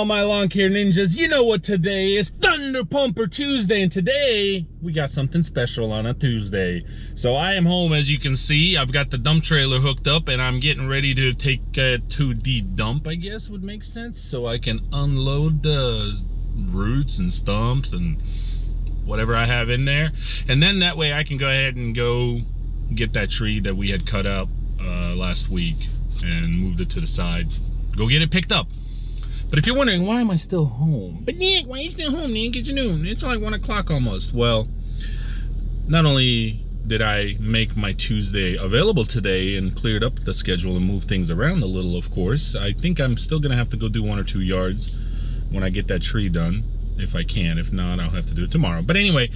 all my lawn care ninjas, you know what today is. Thunder Pumper Tuesday, and today we got something special on a Tuesday. So I am home, as you can see. I've got the dump trailer hooked up and I'm getting ready to take to the dump, I guess would make sense, so I can unload the roots and stumps and whatever I have in there, and then that way I can go ahead and go get that tree that we had cut out last week and moved it to the side, go get it picked up. But if you're wondering, why am I still home? But Nick, why are you still home, Nick? It's noon. It's like 1 o'clock almost. Well, not only did I make my Tuesday available today and cleared up the schedule and moved things around a little, of course, I think I'm still gonna have to go do 1 or 2 yards when I get that tree done, if I can. If not, I'll have to do it tomorrow. But anyway,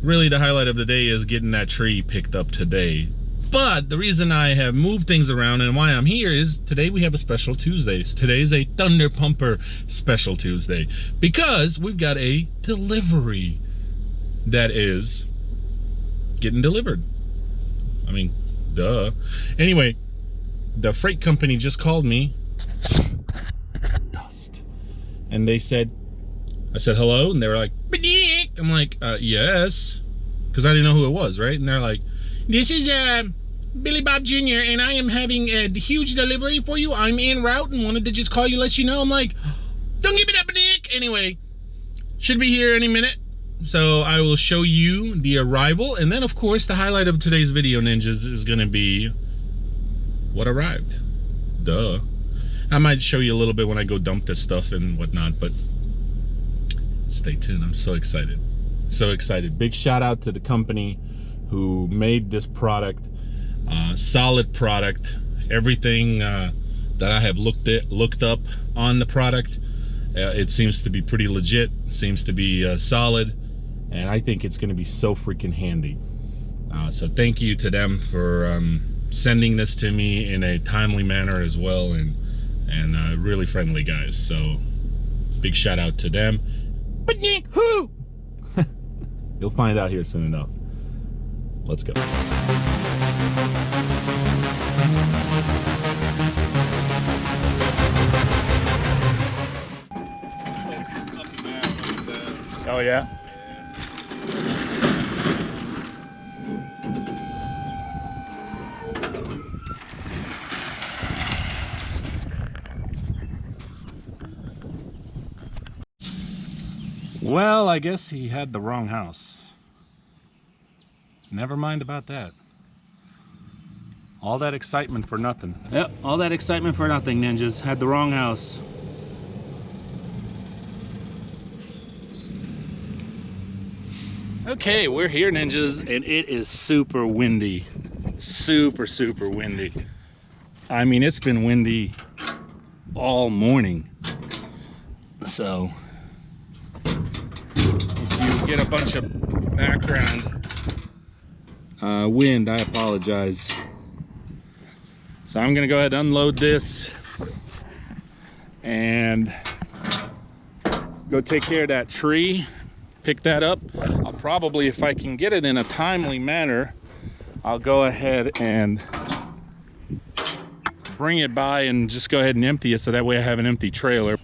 really the highlight of the day is getting that tree picked up today. But the reason I have moved things around and why I'm here is today we have a special Tuesday. Today's a Thunder Pumper special Tuesday because we've got a delivery that is getting delivered. I mean, duh. Anyway, the freight company just called me. Dust. And they said, I said hello, and they were like, I'm like, yes, because I didn't know who it was, right? And they're like, this is Billy Bob Jr. and I am having a huge delivery for you. I'm en route and wanted to just call you, let you know. I'm like, don't give me that dick. Anyway, should be here any minute. So I will show you the arrival, and then of course the highlight of today's video, ninjas, is gonna be what arrived. Duh. I might show you a little bit when I go dump this stuff and whatnot, but stay tuned. I'm so excited. So excited. Big shout out to the company who made this product. Solid product. Everything that I have looked up on the product, it seems to be pretty legit, seems to be solid, and I think it's going to be so freaking handy. So thank you to them for sending this to me in a timely manner as well, and really friendly guys. So big shout out to them. But Nick, who? You'll find out here soon enough. Let's go. Oh yeah? Well, I guess he had the wrong house. Never mind about that. All that excitement for nothing. Yep, all that excitement for nothing, ninjas. Had the wrong house. Okay, we're here, ninjas, and it is super windy. Super, super windy. I mean, it's been windy all morning. So, if you get a bunch of background wind, I apologize. So I'm gonna go ahead and unload this and go take care of that tree, pick that up. I'll probably, if I can get it in a timely manner, I'll go ahead and bring it by and just go ahead and empty it, so that way I have an empty trailer.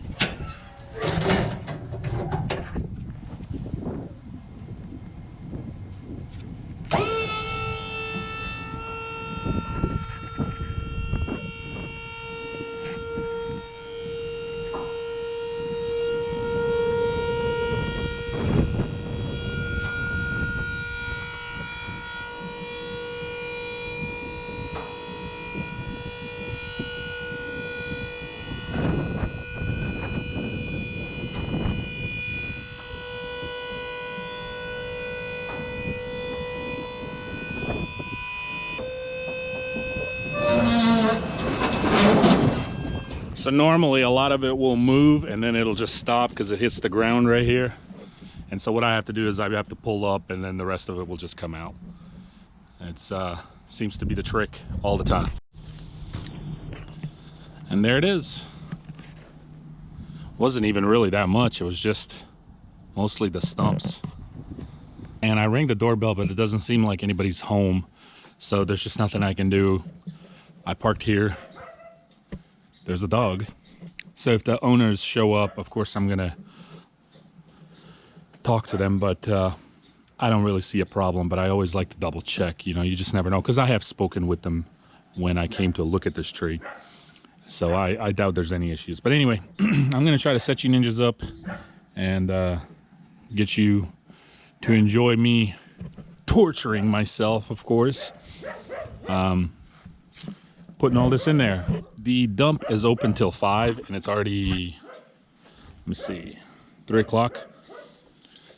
So normally a lot of it will move and then it'll just stop because it hits the ground right here. And so what I have to do is I have to pull up and then the rest of it will just come out. It's seems to be the trick all the time. And there it is. Wasn't even really that much. It was just mostly the stumps. And I rang the doorbell, but it doesn't seem like anybody's home. So there's just nothing I can do. I parked here. There's a dog. So if the owners show up, of course I'm gonna talk to them, but I don't really see a problem. But I always like to double check, you know, you just never know, because I have spoken with them when I came to look at this tree. So I doubt there's any issues. But anyway, I'm gonna try to set you ninjas up and get you to enjoy me torturing myself, of course. Putting all this in there. The dump is open till 5 and it's already, let me see, 3 o'clock.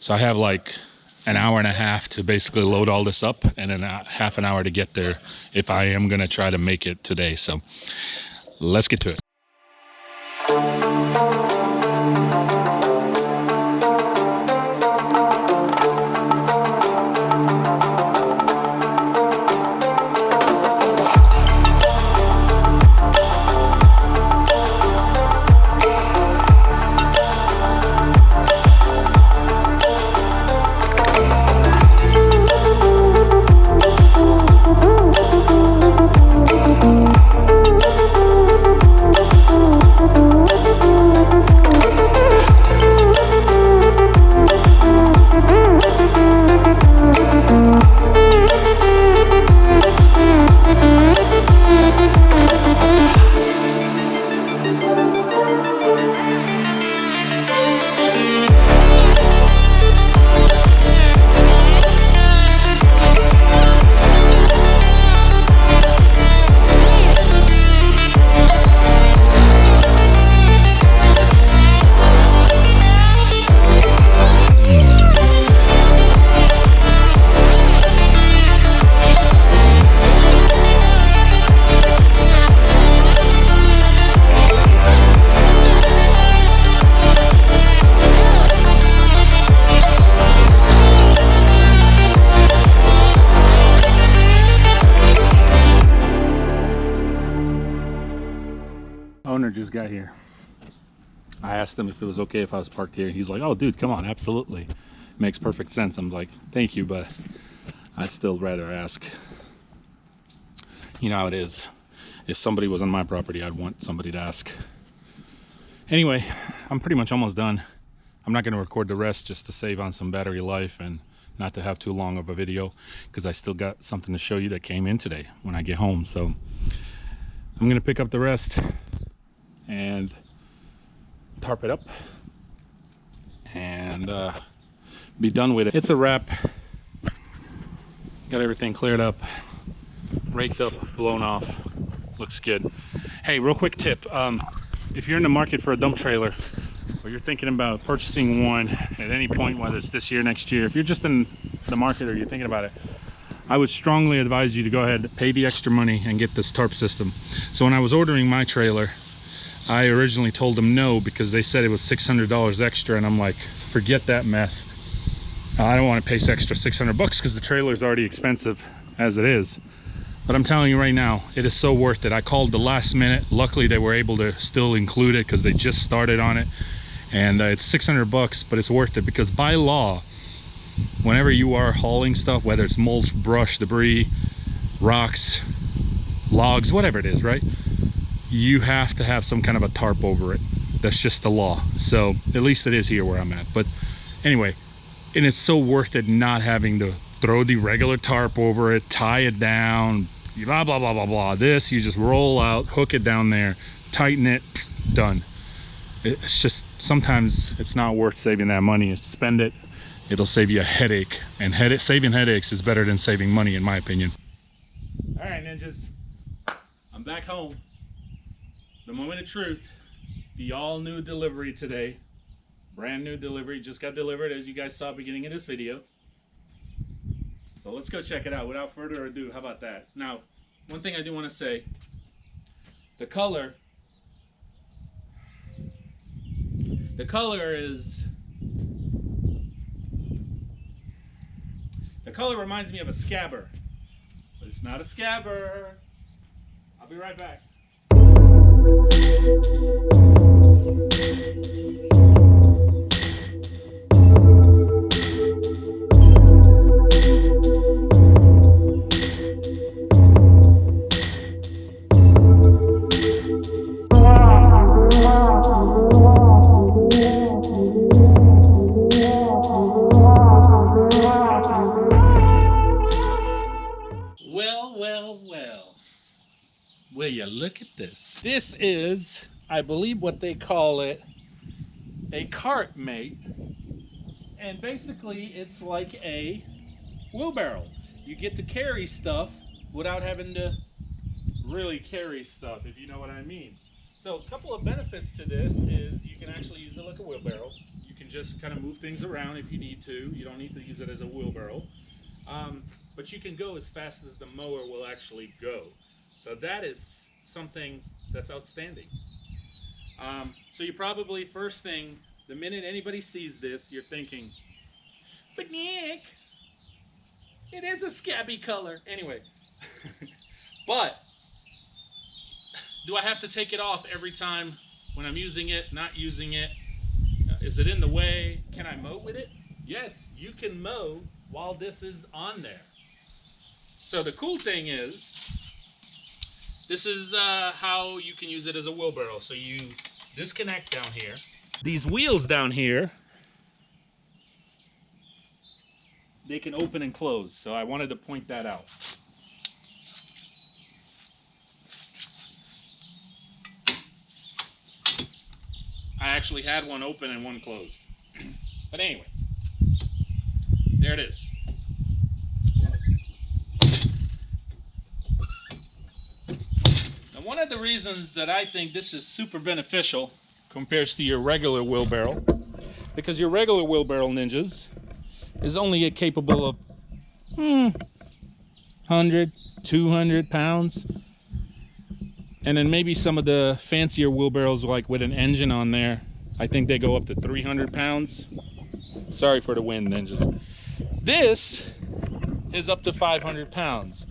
So I have like an hour and a half to basically load all this up, and then half an hour to get there if I am gonna try to make it today. So let's get to it. Owner just got here. I asked him if it was okay if I was parked here. He's like, oh dude, come on, absolutely. Makes perfect sense. I'm like, thank you, but I'd still rather ask. You know how it is. If somebody was on my property, I'd want somebody to ask. Anyway, I'm pretty much almost done. I'm not going to record the rest just to save on some battery life and not to have too long of a video, because I still got something to show you that came in today when I get home. So I'm going to pick up the rest and tarp it up and be done with it. It's a wrap. Got everything cleared up, raked up, blown off. Looks good. Hey, real quick tip. If you're in the market for a dump trailer, or you're thinking about purchasing one at any point, whether it's this year, next year, if you're just in the market or you're thinking about it, I would strongly advise you to go ahead, pay the extra money and get this tarp system. So when I was ordering my trailer, I originally told them no, because they said it was $600 extra, and I'm like, forget that mess. I don't want to pay extra 600 bucks because the trailer is already expensive as it is. But I'm telling you right now, it is so worth it. I called the last minute. Luckily they were able to still include it because they just started on it, and it's 600 bucks, but it's worth it because by law, whenever you are hauling stuff, whether it's mulch, brush, debris, rocks, logs, whatever it is, right, you have to have some kind of a tarp over it. That's just the law. So at least it is here where I'm at. But anyway, and it's so worth it not having to throw the regular tarp over it, tie it down, blah blah blah blah blah. This, you just roll out, hook it down there, tighten it, done. It's just, sometimes it's not worth saving that money. Spend it, it'll save you a headache, and saving headaches is better than saving money, in my opinion. All right, ninjas, I'm back home. The moment of truth, the all new delivery today. Brand new delivery, just got delivered, as you guys saw beginning of this video. So let's go check it out. Without further ado, how about that? Now, one thing I do want to say, the color reminds me of a scabber, but it's not a scabber. I'll be right back. look at this. This is, I believe what they call it, a cart mate. And basically it's like a wheelbarrow. You get to carry stuff without having to really carry stuff, if you know what I mean. So a couple of benefits to this is you can actually use it like a wheelbarrow. You can just kind of move things around if you need to. You don't need to use it as a wheelbarrow. But you can go as fast as the mower will actually go. So that is something that's outstanding. So you probably, first thing, the minute anybody sees this, you're thinking, but Nick, it is a scabby color. Anyway, but do I have to take it off every time when I'm using it, not using it? Is it in the way? Can I mow with it? Yes, you can mow while this is on there. So the cool thing is, this is how you can use it as a wheelbarrow. So you disconnect down here. These wheels down here, they can open and close. So I wanted to point that out. I actually had one open and one closed. But anyway, there it is. Now, one of the reasons that I think this is super beneficial compared to your regular wheelbarrow, because your regular wheelbarrow, ninjas, is only capable of 100, 200 pounds. And then maybe some of the fancier wheelbarrows, like with an engine on there, I think they go up to 300 pounds. Sorry for the wind, ninjas. This is up to 500 pounds.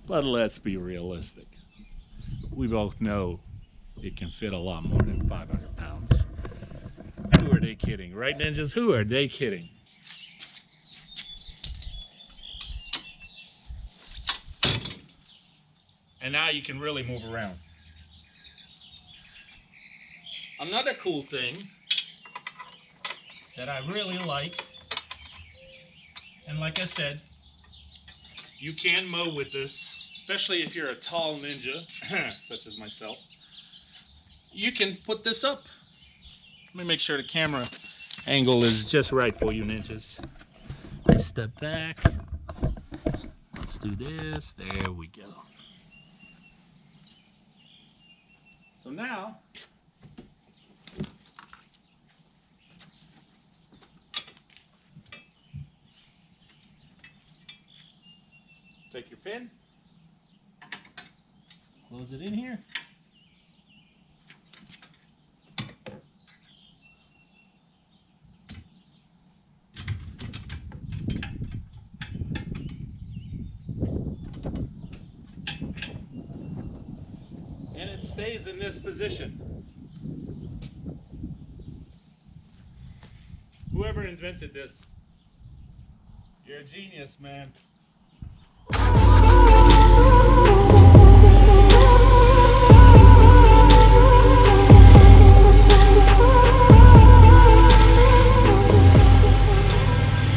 But let's be realistic. We both know it can fit a lot more than 500 pounds. Who are they kidding? Right, ninjas? Who are they kidding? And now you can really move around. Another cool thing that I really like, and like I said, you can mow with this, especially if you're a tall ninja, such as myself. You can put this up. Let me make sure the camera angle is just right for you, ninjas. Let's step back. Let's do this. There we go. So now, take your pin, close it in here. And it stays in this position. Whoever invented this, you're a genius, man.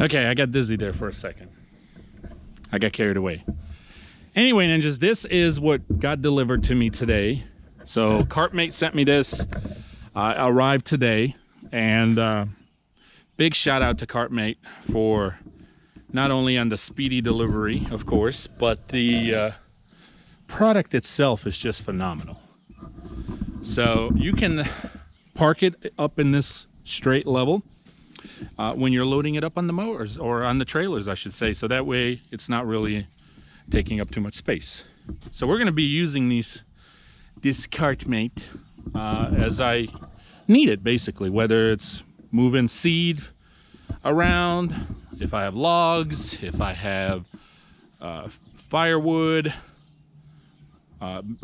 Okay, I got dizzy there for a second. I got carried away. Anyway, ninjas, this is what got delivered to me today. So Cartmate sent me this. Arrived today, and big shout out to Cartmate for not only on the speedy delivery, of course, but the product itself is just phenomenal. So you can park it up in this straight level when you're loading it up on the mowers, or on the trailers, I should say. So that way it's not really taking up too much space. So we're going to be using this Cartmate as I need it, basically, whether it's moving seed around, if I have logs, if I have firewood,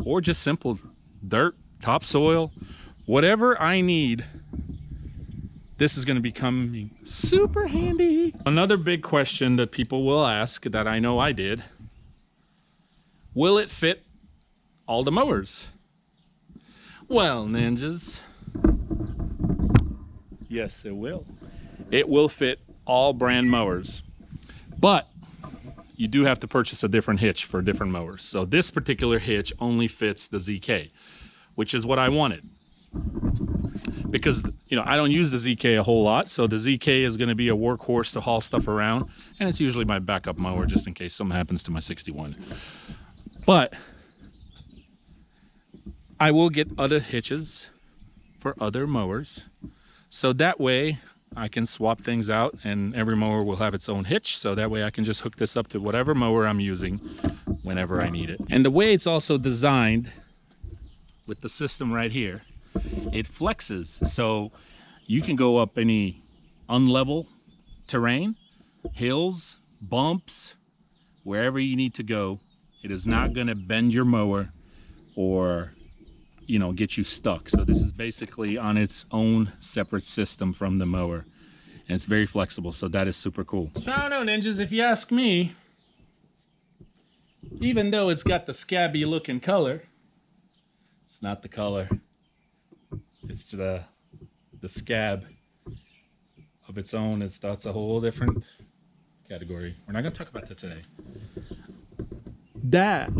or just simple dirt, topsoil, whatever I need. This is going to become super handy. Another big question that people will ask, that I know I did: will it fit all the mowers? Well, ninjas, yes, it will. It will fit all brand mowers. But you do have to purchase a different hitch for different mowers. So this particular hitch only fits the ZK, which is what I wanted. Because, you know, I don't use the ZK a whole lot, so the ZK is going to be a workhorse to haul stuff around, and it's usually my backup mower just in case something happens to my 61. But I will get other hitches for other mowers, so that way I can swap things out, and every mower will have its own hitch, so that way I can just hook this up to whatever mower I'm using whenever I need it. And the way it's also designed with the system right here, it flexes, so you can go up any unlevel terrain, hills, bumps, wherever you need to go. It is not going to bend your mower or, you know, get you stuck. So this is basically on its own separate system from the mower, and it's very flexible, so that is super cool. So I don't know, ninjas, if you ask me, even though it's got the scabby looking color, it's not the color. It's the scab of its own. That's a whole different category. We're not going to talk about that today. That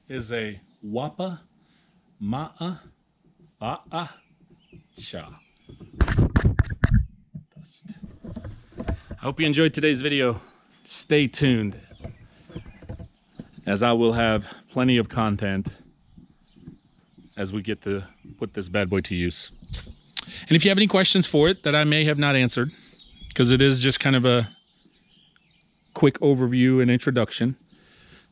is a Wappa Ma'a Ba'a Cha. Dust. I hope you enjoyed today's video. Stay tuned, as I will have plenty of content as we get to put this bad boy to use. And if you have any questions for it that I may have not answered, because it is just kind of a quick overview and introduction,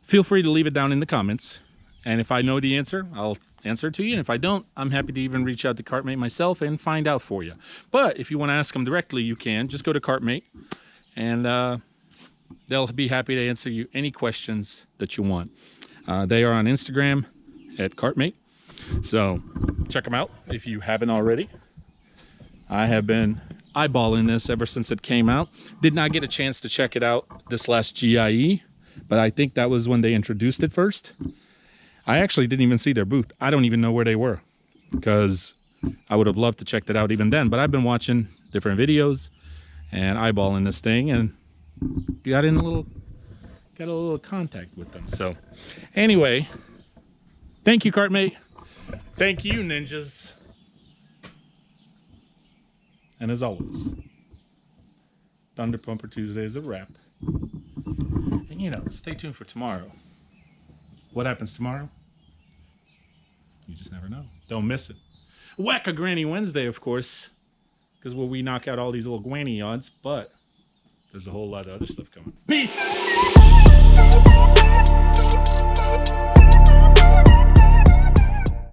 feel free to leave it down in the comments. And if I know the answer, I'll answer it to you. And if I don't, I'm happy to even reach out to Cartmate myself and find out for you. But if you want to ask them directly, you can. Just go to Cartmate, and they'll be happy to answer you any questions that you want. They are on Instagram at Cartmate. So check them out if you haven't already. I have been eyeballing this ever since it came out. Did not get a chance to check it out this last GIE, but I think that was when they introduced it first. I actually didn't even see their booth. I don't even know where they were, because I would have loved to check that out even then. But I've been watching different videos and eyeballing this thing, and got a little contact with them. So anyway, thank you, Cartmate. Thank you, ninjas. And as always, Thunder Pumper Tuesday is a wrap. And you know, stay tuned for tomorrow. What happens tomorrow? You just never know. Don't miss it. Whack a Granny Wednesday, of course, because where we knock out all these little granny odds, but there's a whole lot of other stuff coming. Peace!